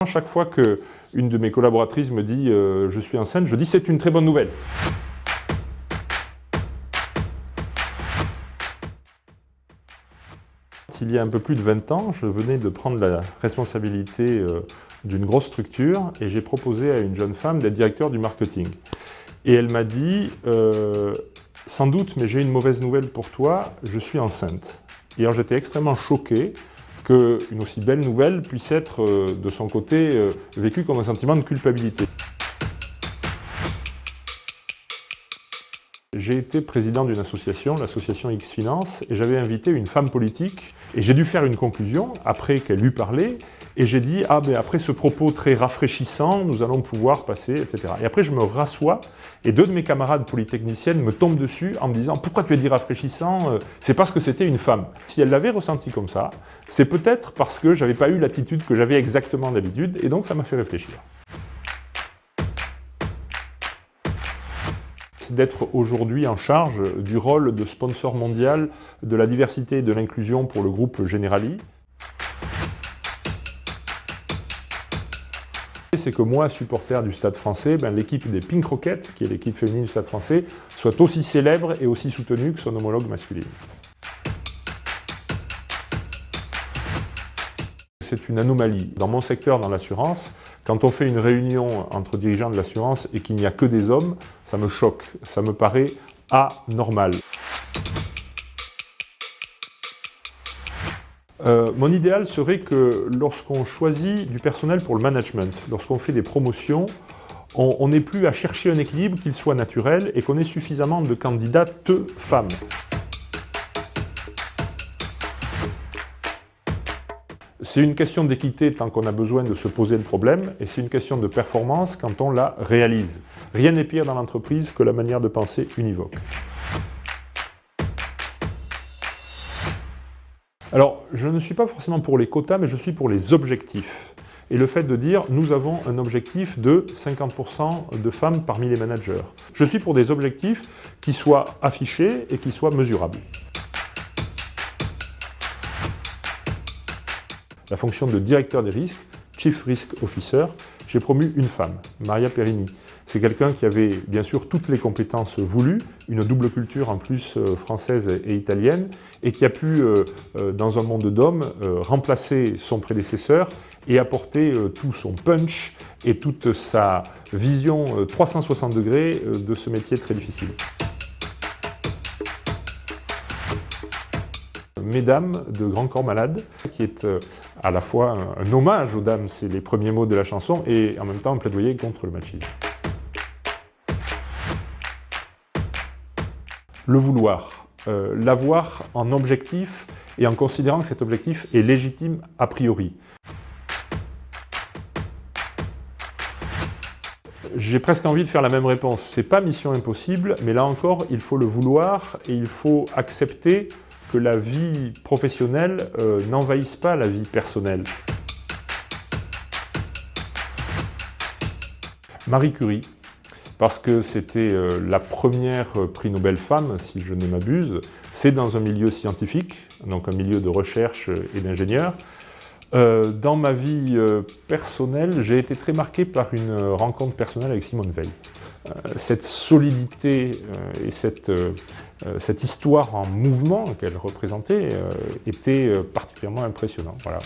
Chaque fois qu'une de mes collaboratrices me dit « je suis enceinte », je dis « c'est une très bonne nouvelle ». Il y a un peu plus de 20 ans, je venais de prendre la responsabilité d'une grosse structure et j'ai proposé à une jeune femme d'être directeur du marketing. Et elle m'a dit « sans doute, mais j'ai une mauvaise nouvelle pour toi, je suis enceinte ». Et alors j'étais extrêmement choqué qu'une aussi belle nouvelle puisse être, de son côté, vécue comme un sentiment de culpabilité. J'ai été président d'une association, l'association X-Finance, et j'avais invité une femme politique, et j'ai dû faire une conclusion, après qu'elle eût parlé, et j'ai dit « Ah, ben après ce propos très rafraîchissant, nous allons pouvoir passer, etc. » Et après je me rassois, et deux de mes camarades polytechniciennes me tombent dessus en me disant « Pourquoi tu as dit rafraîchissant? C'est parce que c'était une femme. » Si elle l'avait ressenti comme ça, c'est peut-être parce que j'avais pas eu l'attitude que j'avais exactement d'habitude, et donc ça m'a fait réfléchir. D'être aujourd'hui en charge du rôle de sponsor mondial de la diversité et de l'inclusion pour le groupe Generali. C'est que moi, supporter du Stade français, l'équipe des Pink Rockets, qui est l'équipe féminine du Stade français, soit aussi célèbre et aussi soutenue que son homologue masculine. C'est une anomalie. Dans mon secteur, dans l'assurance, quand on fait une réunion entre dirigeants de l'assurance et qu'il n'y a que des hommes, ça me choque, ça me paraît anormal. Mon idéal serait que lorsqu'on choisit du personnel pour le management, lorsqu'on fait des promotions, on n'ait plus à chercher un équilibre, qu'il soit naturel, et qu'on ait suffisamment de candidates femmes. C'est une question d'équité tant qu'on a besoin de se poser le problème, et c'est une question de performance quand on la réalise. Rien n'est pire dans l'entreprise que la manière de penser univoque. Alors, je ne suis pas forcément pour les quotas, mais je suis pour les objectifs. Et le fait de dire, nous avons un objectif de 50% de femmes parmi les managers. Je suis pour des objectifs qui soient affichés et qui soient mesurables. La fonction de directeur des risques, Chief Risk Officer, j'ai promu une femme, Maria Perini. C'est quelqu'un qui avait bien sûr toutes les compétences voulues, une double culture en plus française et italienne, et qui a pu, dans un monde d'hommes, remplacer son prédécesseur et apporter tout son punch et toute sa vision 360 degrés de ce métier très difficile. Mesdames de Grand Corps Malade, qui est à la fois un hommage aux dames, c'est les premiers mots de la chanson, et en même temps un plaidoyer contre le machisme. Le vouloir, l'avoir en objectif et en considérant que cet objectif est légitime a priori. J'ai presque envie de faire la même réponse. C'est pas mission impossible, mais là encore, il faut le vouloir et il faut accepter que la vie professionnelle n'envahisse pas la vie personnelle. Marie Curie, parce que c'était la première prix Nobel femme, si je ne m'abuse. C'est dans un milieu scientifique, donc un milieu de recherche et d'ingénieurs. Dans ma vie personnelle, j'ai été très marqué par une rencontre personnelle avec Simone Veil. Cette solidité et cette histoire en mouvement qu'elle représentait était particulièrement impressionnante. Voilà.